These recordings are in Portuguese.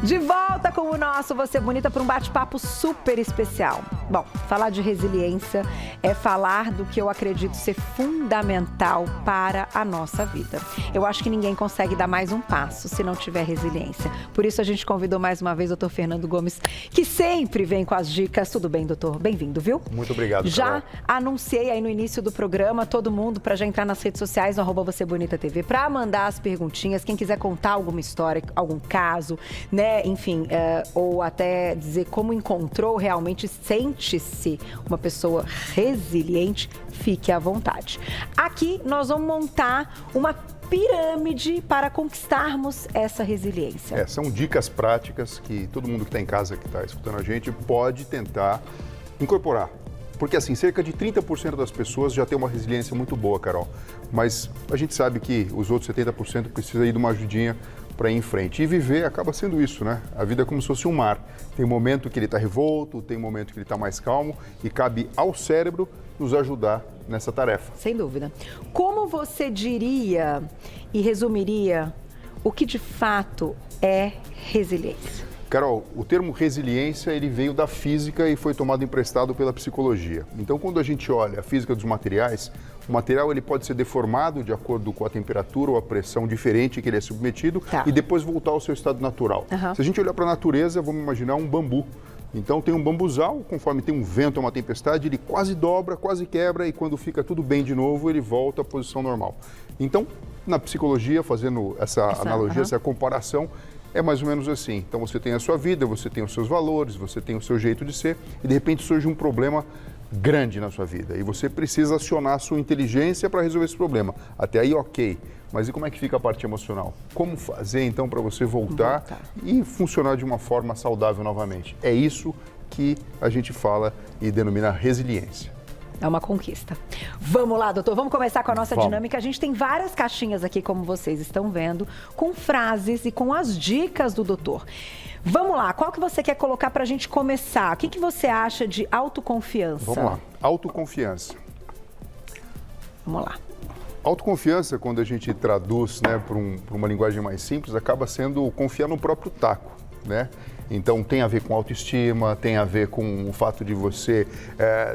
De volta com o nosso Você Bonita para um bate-papo super especial. Bom, falar de resiliência é falar do que eu acredito ser fundamental para a nossa vida. Eu acho que ninguém consegue dar mais um passo se não tiver resiliência. Por isso a gente convidou mais uma vez o Dr. Fernando Gomes, que sempre vem com as dicas. Tudo bem, doutor? Bem-vindo, viu? Muito obrigado, Já Carol. anunciei aí no início do programa, todo mundo para já entrar nas redes sociais, no @VocêBonitaTV, para mandar as perguntinhas. Quem quiser contar alguma história, algum caso, né? Enfim, ou até dizer como encontrou realmente, sente-se uma pessoa resiliente, fique à vontade. Aqui nós vamos montar uma pirâmide para conquistarmos essa resiliência. São dicas práticas que todo mundo que está em casa, que está escutando a gente, pode tentar incorporar. Porque assim, cerca de 30% das pessoas já tem uma resiliência muito boa, Carol. Mas a gente sabe que os outros 70% precisam ir de uma ajudinha para ir em frente. E viver acaba sendo isso, né? A vida é como se fosse um mar. Tem momento que ele está revolto, tem momento que ele está mais calmo e cabe ao cérebro nos ajudar nessa tarefa. Sem dúvida. Como você diria e resumiria o que de fato é resiliência? Carol, o termo resiliência, ele veio da física e foi tomado emprestado pela psicologia. Então, quando a gente olha a física dos materiais, o material ele pode ser deformado de acordo com a temperatura ou a pressão diferente que ele é submetido e depois voltar ao seu estado natural. Se a gente olhar para a natureza, vamos imaginar um bambu. Então, tem um bambuzal, conforme tem um vento ou uma tempestade, ele quase dobra, quase quebra e quando fica tudo bem de novo, ele volta à posição normal. Então, na psicologia, fazendo essa analogia, essa comparação, é mais ou menos assim. Então você tem a sua vida, você tem os seus valores, você tem o seu jeito de ser e de repente surge um problema grande na sua vida e você precisa acionar a sua inteligência para resolver esse problema. Até aí, ok. Mas e como é que fica a parte emocional? Como fazer então para você voltar e funcionar de uma forma saudável novamente? É isso que a gente fala e denomina resiliência. É uma conquista. Vamos lá, doutor. Vamos começar com a nossa dinâmica. A gente tem várias caixinhas aqui, como vocês estão vendo, com frases e com as dicas do doutor. Vamos lá. Qual que você quer colocar para a gente começar? O que você acha de autoconfiança? Vamos lá. Autoconfiança. Vamos lá. Autoconfiança, quando a gente traduz, né, para uma linguagem mais simples, acaba sendo confiar no próprio taco, né? Então, tem a ver com autoestima, tem a ver com o fato de você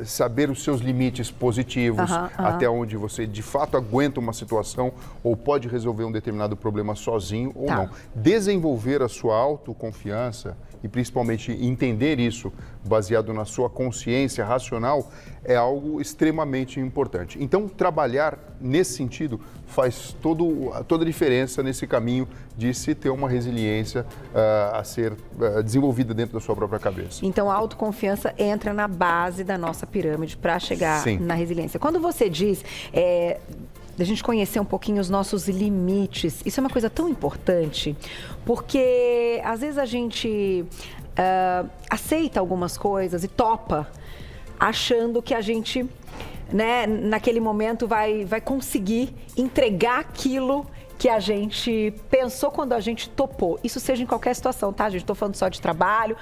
saber os seus limites positivos, até onde você de fato aguenta uma situação ou pode resolver um determinado problema sozinho ou não. Desenvolver a sua autoconfiança e principalmente entender isso baseado na sua consciência racional é algo extremamente importante. Então, trabalhar nesse sentido faz toda a diferença nesse caminho de se ter uma resiliência a ser desenvolvida dentro da sua própria cabeça. Então, a autoconfiança entra na base da nossa pirâmide para chegar na resiliência. Quando você diz da gente conhecer um pouquinho os nossos limites, isso é uma coisa tão importante, porque às vezes a gente aceita algumas coisas e topa, achando que a gente, né, naquele momento vai conseguir entregar aquilo que a gente pensou quando a gente topou. Isso seja em qualquer situação, tá, gente? Estou falando só de trabalho,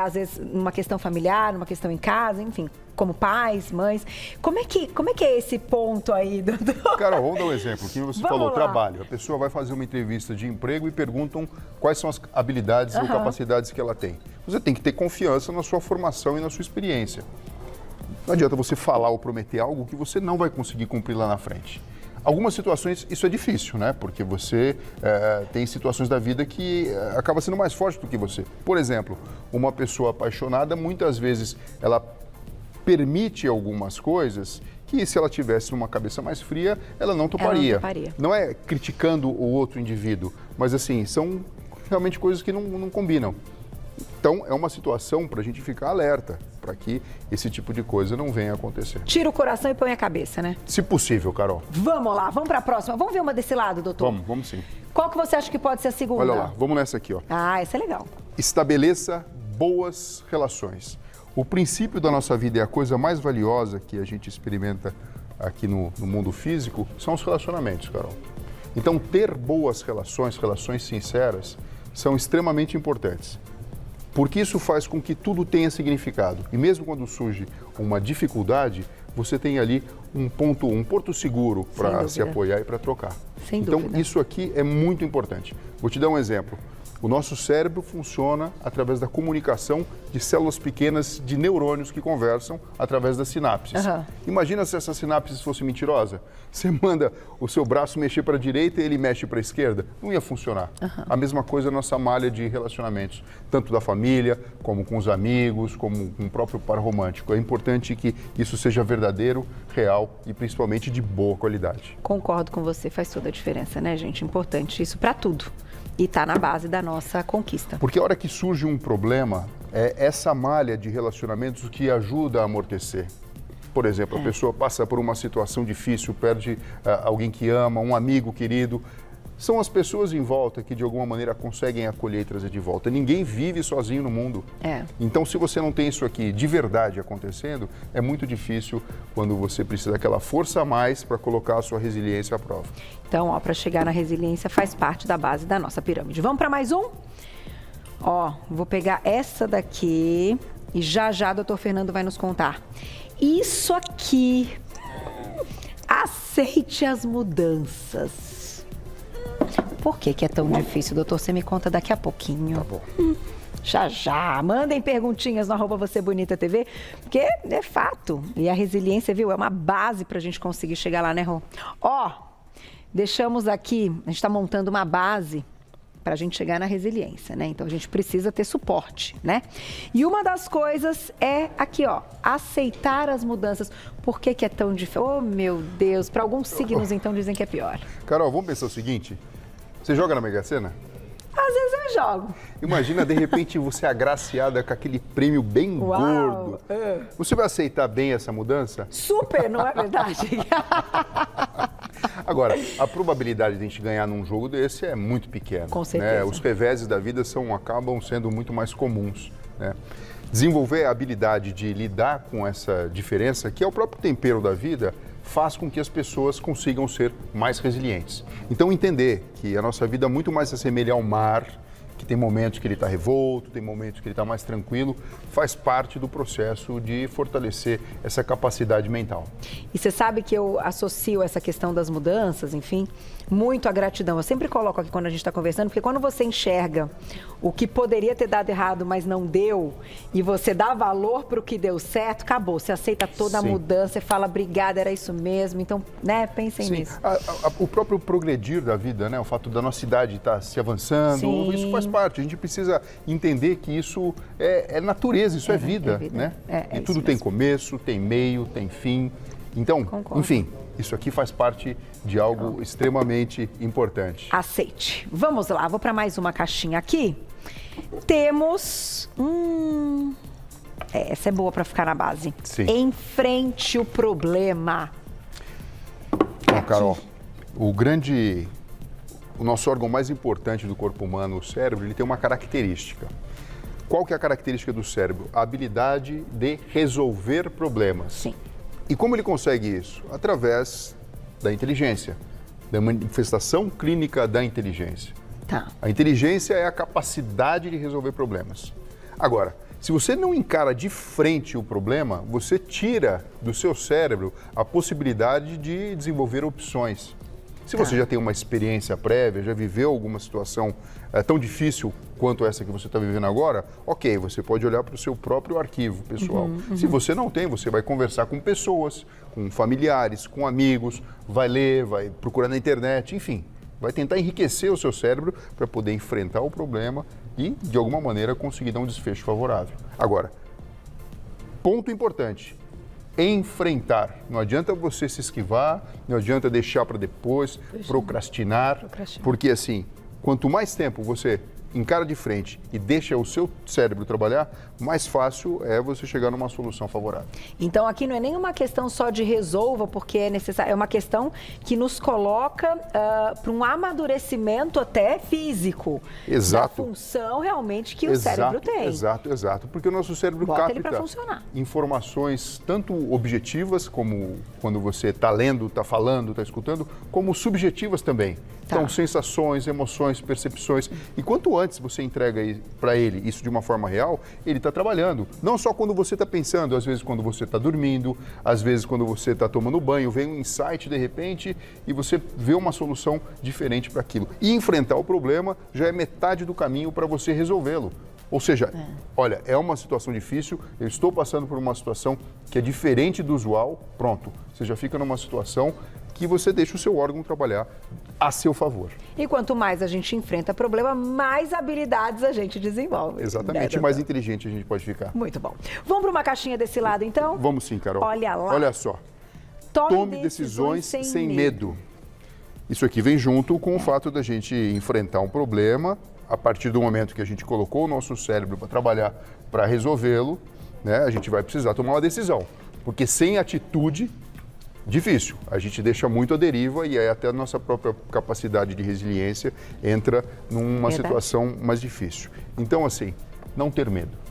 às vezes numa questão familiar, numa questão em casa, enfim, como pais, mães. Como é que é esse ponto aí, doutor? Carol, vamos dar um exemplo. Que você falou, trabalho. A pessoa vai fazer uma entrevista de emprego e perguntam quais são as habilidades ou capacidades que ela tem. Você tem que ter confiança na sua formação e na sua experiência. Não adianta você falar ou prometer algo que você não vai conseguir cumprir lá na frente. Algumas situações isso é difícil, né? Porque você tem situações da vida que acaba sendo mais forte do que você. Por exemplo, uma pessoa apaixonada, muitas vezes ela permite algumas coisas que se ela tivesse uma cabeça mais fria, ela não toparia. Não é criticando o outro indivíduo, mas assim, são realmente coisas que não combinam. Então, é uma situação para a gente ficar alerta, para que esse tipo de coisa não venha a acontecer. Tira o coração e põe a cabeça, né? Se possível, Carol. Vamos lá, vamos para a próxima. Vamos ver uma desse lado, doutor? Vamos sim. Qual que você acha que pode ser a segunda? Olha lá, vamos nessa aqui, ó. Essa é legal. Estabeleça boas relações. O princípio da nossa vida é a coisa mais valiosa que a gente experimenta aqui no mundo físico, são os relacionamentos, Carol. Então, ter boas relações sinceras, são extremamente importantes. Porque isso faz com que tudo tenha significado. E mesmo quando surge uma dificuldade, você tem ali um porto seguro para se apoiar e para trocar. Sem dúvida. Então, isso aqui é muito importante. Vou te dar um exemplo. O nosso cérebro funciona através da comunicação de células pequenas de neurônios que conversam através das sinapses. Imagina se essa sinapse fosse mentirosa. Você manda o seu braço mexer para a direita e ele mexe para a esquerda. Não ia funcionar. A mesma coisa a nossa malha de relacionamentos, tanto da família, como com os amigos, como com o próprio par romântico. É importante que isso seja verdadeiro, real e principalmente de boa qualidade. Concordo com você, faz toda a diferença, né, gente? Importante isso para tudo. E está na base da nossa conquista. Porque a hora que surge um problema, é essa malha de relacionamentos que ajuda a amortecer. Por exemplo, a pessoa passa por uma situação difícil, perde alguém que ama, um amigo querido. São as pessoas em volta que, de alguma maneira, conseguem acolher e trazer de volta. Ninguém vive sozinho no mundo. Então, se você não tem isso aqui de verdade acontecendo, é muito difícil quando você precisa daquela força a mais para colocar a sua resiliência à prova. Então, para chegar na resiliência faz parte da base da nossa pirâmide. Vamos para mais um? Vou pegar essa daqui e já Dr. Fernando vai nos contar. Isso aqui, aceite as mudanças. Por que é tão difícil, doutor? Você me conta daqui a pouquinho. Tá bom. Já. Mandem perguntinhas no @VocêBonitaTV, porque é fato. E a resiliência, viu, é uma base para a gente conseguir chegar lá, né, Rô? Deixamos aqui, a gente está montando uma base para a gente chegar na resiliência, né? Então, a gente precisa ter suporte, né? E uma das coisas é aqui, aceitar as mudanças. Por que é tão difícil? Oh, meu Deus, para alguns signos, então, dizem que é pior. Carol, vamos pensar o seguinte, você joga na Mega Sena? Às vezes eu jogo. Imagina, de repente, você agraciada com aquele prêmio bem gordo. Você vai aceitar bem essa mudança? Super, não é verdade? Agora, a probabilidade de a gente ganhar num jogo desse é muito pequena. Com certeza. Né? Os reveses da vida acabam sendo muito mais comuns. Né? Desenvolver a habilidade de lidar com essa diferença, que é o próprio tempero da vida, faz com que as pessoas consigam ser mais resilientes. Então, entender que a nossa vida muito mais se assemelha ao mar, que tem momentos que ele está revolto, tem momentos que ele está mais tranquilo, faz parte do processo de fortalecer essa capacidade mental. E você sabe que eu associo essa questão das mudanças, enfim, muito à gratidão. Eu sempre coloco aqui quando a gente está conversando, porque quando você enxerga o que poderia ter dado errado, mas não deu, e você dá valor para o que deu certo, acabou. Você aceita toda a mudança, você fala, obrigada, era isso mesmo. Então, né, pensem nisso. O próprio progredir da vida, né, o fato da nossa idade estar se avançando, isso faz parte. A gente precisa entender que isso é natureza, isso é vida, né? E tudo tem começo, tem meio, tem fim. Então, enfim, isso aqui faz parte de algo extremamente importante. Aceite. Vamos lá, vou para mais uma caixinha aqui. Temos... essa é boa para ficar na base. Sim. Enfrente o problema. Carol, o nosso órgão mais importante do corpo humano, o cérebro, ele tem uma característica. Qual que é a característica do cérebro? A habilidade de resolver problemas. Sim. E como ele consegue isso? Através da inteligência, da manifestação clínica da inteligência. A inteligência é a capacidade de resolver problemas. Agora, se você não encara de frente o problema, você tira do seu cérebro a possibilidade de desenvolver opções. Se você já tem uma experiência prévia, já viveu alguma situação tão difícil quanto essa que você está vivendo agora, ok, você pode olhar para o seu próprio arquivo pessoal. Se você não tem, você vai conversar com pessoas, com familiares, com amigos, vai ler, vai procurar na internet, enfim, vai tentar enriquecer o seu cérebro para poder enfrentar o problema e, de alguma maneira, conseguir dar um desfecho favorável. Agora, ponto importante. Enfrentar. Não adianta você se esquivar, não adianta deixar para depois, procrastinar, porque assim, quanto mais tempo você encara de frente e deixa o seu cérebro trabalhar, mais fácil é você chegar numa solução favorável. Então, aqui não é nem uma questão só de resolva, porque é necessário, é uma questão que nos coloca para um amadurecimento até físico. Exato. Da função realmente que o cérebro tem. Exato. Porque o nosso cérebro capta informações tanto objetivas, como quando você está lendo, está falando, está escutando, como subjetivas também. Então, sensações, emoções, percepções. E quanto antes você entrega para ele isso de uma forma real, ele está trabalhando. Não só quando você está pensando, às vezes quando você está dormindo, às vezes quando você está tomando banho, vem um insight de repente e você vê uma solução diferente para aquilo. E enfrentar o problema já é metade do caminho para você resolvê-lo. Ou seja, olha, é uma situação difícil, eu estou passando por uma situação que é diferente do usual, pronto. Você já fica numa situação que você deixa o seu órgão trabalhar a seu favor. E quanto mais a gente enfrenta problema, mais habilidades a gente desenvolve. Exatamente, mais inteligente a gente pode ficar. Muito bom. Vamos para uma caixinha desse lado, então? Vamos sim, Carol. Olha lá. Olha só. Tome decisões sem medo. Isso aqui vem junto com o fato da gente enfrentar um problema. A partir do momento que a gente colocou o nosso cérebro para trabalhar, para resolvê-lo, né, a gente vai precisar tomar uma decisão. Porque sem atitude, difícil. A gente deixa muito à deriva e aí até a nossa própria capacidade de resiliência entra numa situação mais difícil. Então, assim, não ter medo.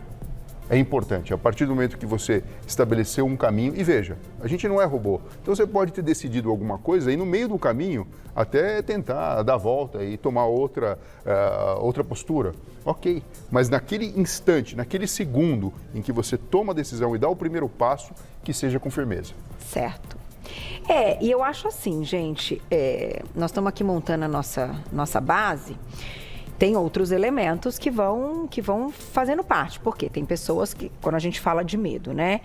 É importante, a partir do momento que você estabeleceu um caminho, e veja, a gente não é robô, então você pode ter decidido alguma coisa e no meio do caminho até tentar dar a volta e tomar outra postura, ok, mas naquele instante, naquele segundo em que você toma a decisão e dá o primeiro passo, que seja com firmeza. Certo. E eu acho assim, gente, nós estamos aqui montando a nossa base. Tem outros elementos que vão fazendo parte, porque tem pessoas que, quando a gente fala de medo, né?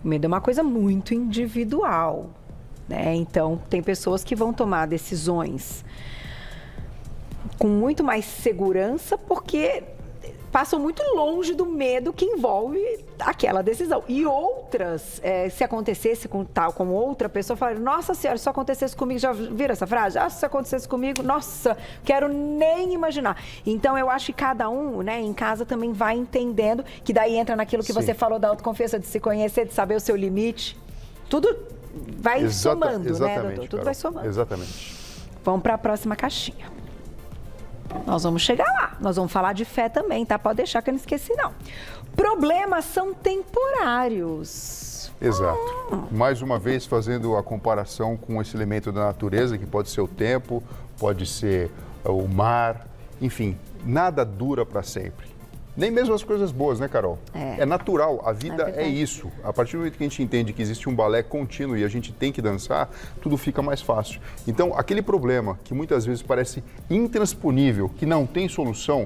O medo é uma coisa muito individual, né? Então, tem pessoas que vão tomar decisões com muito mais segurança, porque passam muito longe do medo que envolve aquela decisão. E outras, se acontecesse com tal como outra pessoa, falaram, nossa senhora, se isso acontecesse comigo, já viram essa frase? Se isso acontecesse comigo, nossa, quero nem imaginar. Então, eu acho que cada um, né, em casa também vai entendendo, que daí entra naquilo que você falou da autoconfiança, de se conhecer, de saber o seu limite. Tudo vai somando, né, doutor? Tudo Carol, vai somando. Exatamente. Vamos para a próxima caixinha. Nós vamos chegar lá. Nós vamos falar de fé também, tá? Pode deixar que eu não esqueci, não. Problemas são temporários. Exato. Mais uma vez, fazendo a comparação com esse elemento da natureza, que pode ser o tempo, pode ser o mar, enfim, nada dura para sempre. Nem mesmo as coisas boas, né, Carol? É natural, a vida é isso. A partir do momento que a gente entende que existe um balé contínuo e a gente tem que dançar, tudo fica mais fácil. Então, aquele problema que muitas vezes parece intransponível, que não tem solução,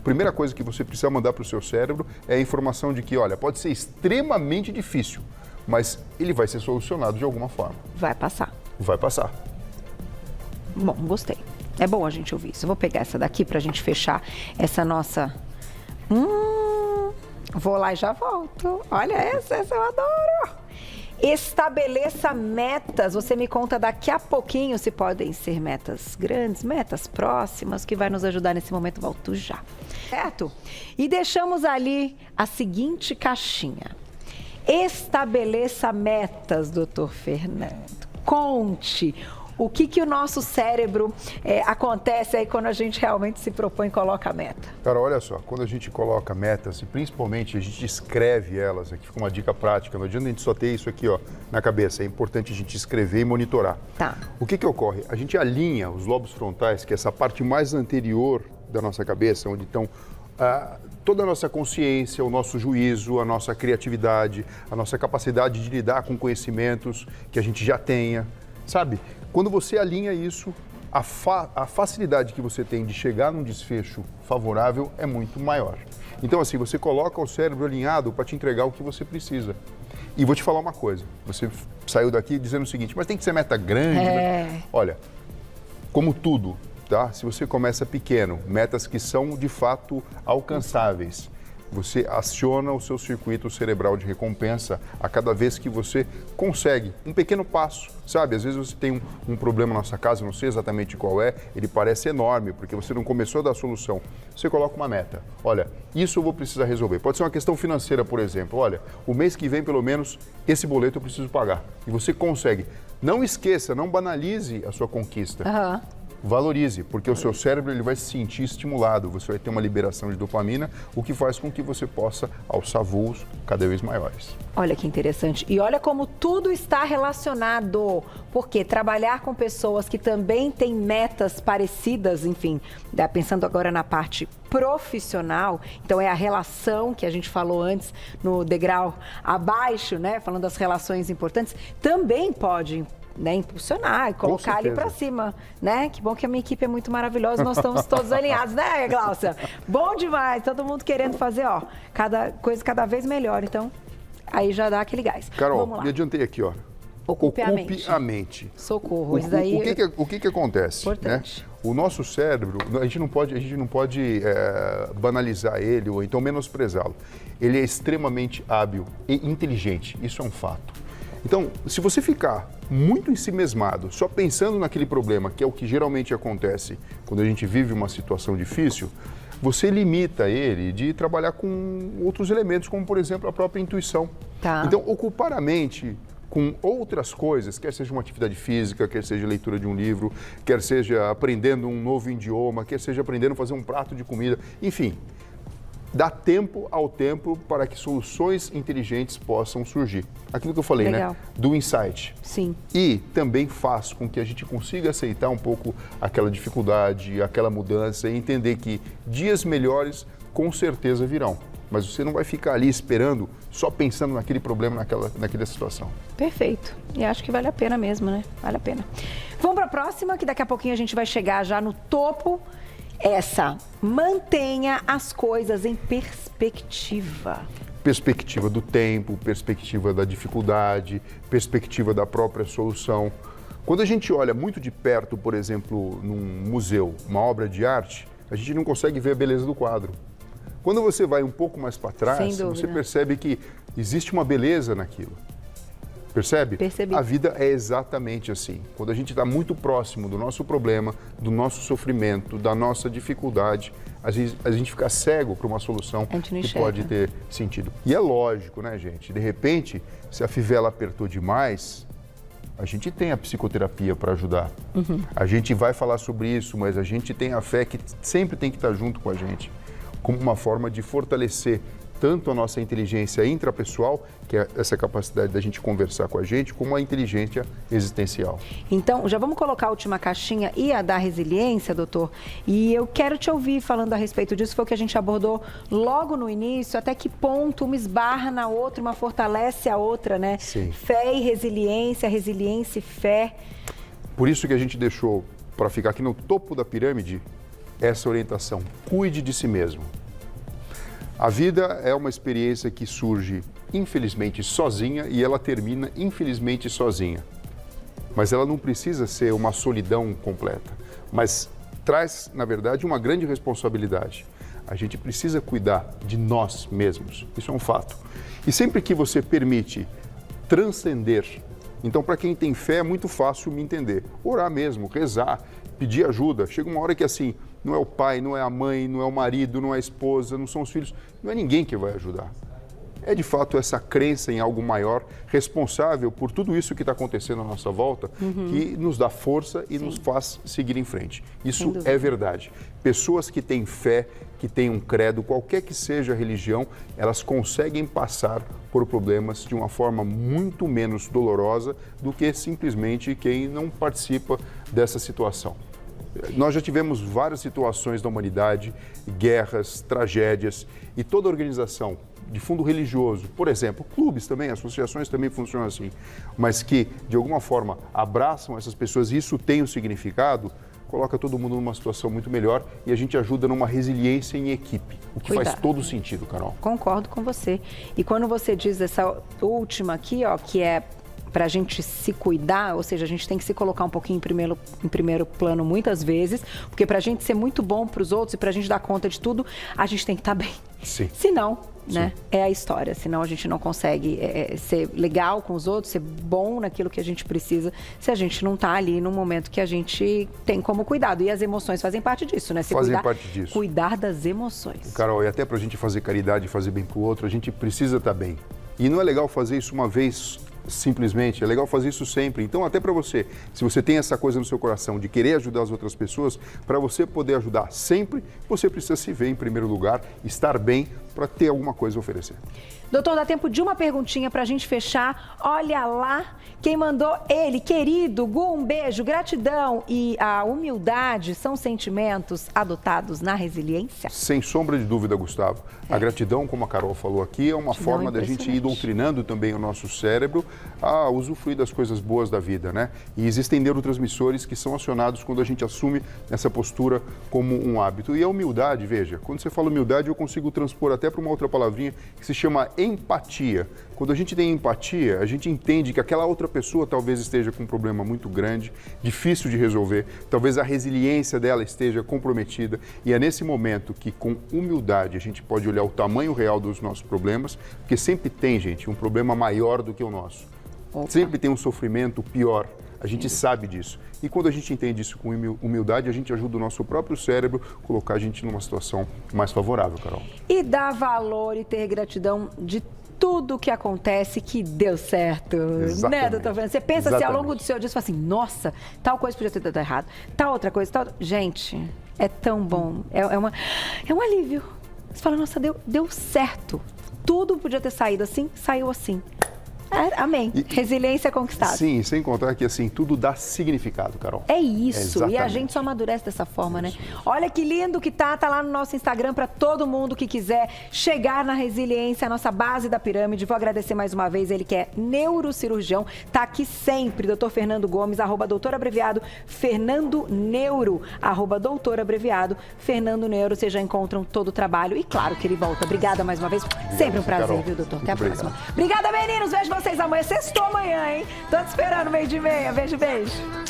a primeira coisa que você precisa mandar para o seu cérebro é a informação de que, olha, pode ser extremamente difícil, mas ele vai ser solucionado de alguma forma. Vai passar. Vai passar. Bom, gostei. É bom a gente ouvir isso. Eu vou pegar essa daqui para a gente fechar essa nossa... Vou lá e já volto. Olha essa eu adoro. Estabeleça metas. Você me conta daqui a pouquinho se podem ser metas grandes, metas próximas, que vai nos ajudar nesse momento. Volto já. Certo? E deixamos ali a seguinte caixinha. Estabeleça metas, doutor Fernando. Conte. O que o nosso cérebro acontece aí quando a gente realmente se propõe e coloca a meta? Cara, olha só, quando a gente coloca metas e principalmente a gente escreve elas, aqui fica uma dica prática, não adianta a gente só ter isso aqui na cabeça, é importante a gente escrever e monitorar. Tá. O que ocorre? A gente alinha os lobos frontais, que é essa parte mais anterior da nossa cabeça, onde estão toda a nossa consciência, o nosso juízo, a nossa criatividade, a nossa capacidade de lidar com conhecimentos que a gente já tenha, sabe? Quando você alinha isso, a facilidade que você tem de chegar num desfecho favorável é muito maior. Então, assim, você coloca o cérebro alinhado para te entregar o que você precisa. E vou te falar uma coisa, você saiu daqui dizendo o seguinte, mas tem que ser meta grande, né? Olha, como tudo, tá? Se você começa pequeno, metas que são de fato alcançáveis, você aciona o seu circuito cerebral de recompensa a cada vez que você consegue um pequeno passo, sabe? Às vezes você tem um problema na sua casa, não sei exatamente qual é, ele parece enorme, porque você não começou a dar a solução. Você coloca uma meta. Olha, isso eu vou precisar resolver. Pode ser uma questão financeira, por exemplo. Olha, o mês que vem, pelo menos, esse boleto eu preciso pagar. E você consegue. Não esqueça, não banalize a sua conquista. Valorize, porque o seu cérebro ele vai se sentir estimulado, você vai ter uma liberação de dopamina, o que faz com que você possa alçar voos cada vez maiores. Olha que interessante. E olha como tudo está relacionado, porque trabalhar com pessoas que também têm metas parecidas, enfim, pensando agora na parte profissional, então é a relação que a gente falou antes no degrau abaixo, né, falando das relações importantes, também pode, né, impulsionar e colocar ali para cima, né? Que bom que a minha equipe é muito maravilhosa, nós estamos todos alinhados, né, Glaucia? Bom demais, todo mundo querendo fazer, ó, cada coisa cada vez melhor, então aí já dá aquele gás. Carol, me adiantei aqui, ó. Ocupe a mente. Socorro, isso daí... O que acontece? Importante. Né? O nosso cérebro, a gente não pode banalizar ele ou então menosprezá-lo. Ele é extremamente hábil e inteligente, isso é um fato. Então, se você ficar muito ensimesmado, só pensando naquele problema, que é o que geralmente acontece quando a gente vive uma situação difícil, você limita ele de trabalhar com outros elementos, como, por exemplo, a própria intuição. Tá. Então, ocupar a mente com outras coisas, quer seja uma atividade física, quer seja leitura de um livro, quer seja aprendendo um novo idioma, quer seja aprendendo a fazer um prato de comida, enfim, dá tempo ao tempo para que soluções inteligentes possam surgir. Aquilo que eu falei, Legal. né? Do insight. Sim. E também faz com que a gente consiga aceitar um pouco aquela dificuldade, aquela mudança e entender que dias melhores com certeza virão. Mas você não vai ficar ali esperando, só pensando naquele problema, naquela situação. Perfeito. E acho que vale a pena mesmo, né? Vale a pena. Vamos para a próxima, que daqui a pouquinho a gente vai chegar já no topo. Essa, mantenha as coisas em perspectiva. Perspectiva do tempo, perspectiva da dificuldade, perspectiva da própria solução. Quando a gente olha muito de perto, por exemplo, num museu, uma obra de arte, a gente não consegue ver a beleza do quadro. Quando você vai um pouco mais para trás, você percebe que existe uma beleza naquilo. Percebe? Percebi. A vida é exatamente assim. Quando a gente está muito próximo do nosso problema, do nosso sofrimento, da nossa dificuldade, a gente fica cego para uma solução que pode ter sentido. E é lógico, né, gente? De repente, se a fivela apertou demais, a gente tem a psicoterapia para ajudar. Uhum. A gente vai falar sobre isso, mas a gente tem a fé que sempre tem que estar junto com a gente, como uma forma de fortalecer tanto a nossa inteligência intrapessoal, que é essa capacidade da gente conversar com a gente, como a inteligência existencial. Então, já vamos colocar a última caixinha e a da resiliência, doutor? E eu quero te ouvir falando a respeito disso, foi o que a gente abordou logo no início, até que ponto uma esbarra na outra, uma fortalece a outra, né? Sim. Fé e resiliência e fé. Por isso que a gente deixou, para ficar aqui no topo da pirâmide, essa orientação. Cuide de si mesmo. A vida é uma experiência que surge, infelizmente, sozinha e ela termina, infelizmente, sozinha. Mas ela não precisa ser uma solidão completa, mas traz, na verdade, uma grande responsabilidade. A gente precisa cuidar de nós mesmos, isso é um fato. E sempre que você permite transcender, então, para quem tem fé, é muito fácil me entender. Orar mesmo, rezar, pedir ajuda. Chega uma hora que, assim, não é o pai, não é a mãe, não é o marido, não é a esposa, não são os filhos, não é ninguém que vai ajudar. É, de fato, essa crença em algo maior, responsável por tudo isso que está acontecendo à nossa volta, que nos dá força e nos faz seguir em frente. Isso é verdade. Pessoas que têm fé, que têm um credo, qualquer que seja a religião, elas conseguem passar por problemas de uma forma muito menos dolorosa do que simplesmente quem não participa dessa situação. Nós já tivemos várias situações da humanidade, guerras, tragédias, e toda organização de fundo religioso, por exemplo, clubes também, associações também funcionam assim, mas que de alguma forma abraçam essas pessoas e isso tem um significado, coloca todo mundo numa situação muito melhor e a gente ajuda numa resiliência em equipe, o que faz todo sentido, Carol. Concordo com você. E quando você diz essa última aqui, ó, que é para a gente se cuidar, ou seja, a gente tem que se colocar um pouquinho em primeiro plano muitas vezes, porque para a gente ser muito bom para os outros e para a gente dar conta de tudo, a gente tem que estar bem. Sim. Senão, né, é a história. Senão a gente não consegue ser legal com os outros, ser bom naquilo que a gente precisa, se a gente não está ali no momento que a gente tem como cuidado. E as emoções fazem parte disso, né? Fazem parte disso. Cuidar das emoções. Carol, e até para a gente fazer caridade e fazer bem para o outro, a gente precisa estar bem. E não é legal fazer isso uma vez simplesmente, é legal fazer isso sempre. Então, até para você, se você tem essa coisa no seu coração de querer ajudar as outras pessoas, para você poder ajudar sempre, você precisa se ver em primeiro lugar, estar bem, para ter alguma coisa a oferecer. Doutor, dá tempo de uma perguntinha para a gente fechar. Olha lá, quem mandou ele, querido, Gu, um beijo, gratidão e a humildade são sentimentos adotados na resiliência? Sem sombra de dúvida, Gustavo. A gratidão, como a Carol falou aqui, é uma forma da gente ir doutrinando também o nosso cérebro a usufruir das coisas boas da vida, né? E existem neurotransmissores que são acionados quando a gente assume essa postura como um hábito. E a humildade, veja, quando você fala humildade, eu consigo transpor até para uma outra palavrinha que se chama empatia. Quando a gente tem empatia, a gente entende que aquela outra pessoa talvez esteja com um problema muito grande, difícil de resolver, talvez a resiliência dela esteja comprometida, e é nesse momento que, com humildade, a gente pode olhar o tamanho real dos nossos problemas, porque sempre tem, gente, um problema maior do que o nosso. Sempre tem um sofrimento pior. A gente sabe disso. E quando a gente entende isso com humildade, a gente ajuda o nosso próprio cérebro a colocar a gente numa situação mais favorável, Carol. E dar valor e ter gratidão de tudo que acontece que deu certo. Exatamente. Né, doutor Fernando? Você pensa assim, ao longo do seu dia, você fala assim, nossa, tal coisa podia ter dado errado, tal outra coisa, tal... Gente, é tão bom. É um alívio. Você fala, nossa, deu certo. Tudo podia ter saído assim, saiu assim. Amém. Resiliência conquistada. Sim, sem contar que assim, tudo dá significado, Carol. É isso. E a gente só amadurece dessa forma, né? Olha que lindo que tá lá no nosso Instagram para todo mundo que quiser chegar na resiliência, a nossa base da pirâmide. Vou agradecer mais uma vez ele que é neurocirurgião, tá aqui sempre, Dr. Fernando Gomes, @doutor abreviado, Fernando Neuro, @doutor abreviado, Fernando Neuro. Vocês já encontram todo o trabalho e claro que ele volta. Obrigada mais uma vez. Sempre um prazer, Carol. Viu, doutor? Até a próxima. Obrigada, meninos. Vejo vocês amanhã. Sextou amanhã, hein? Tô te esperando, 12:30. Beijo, beijo.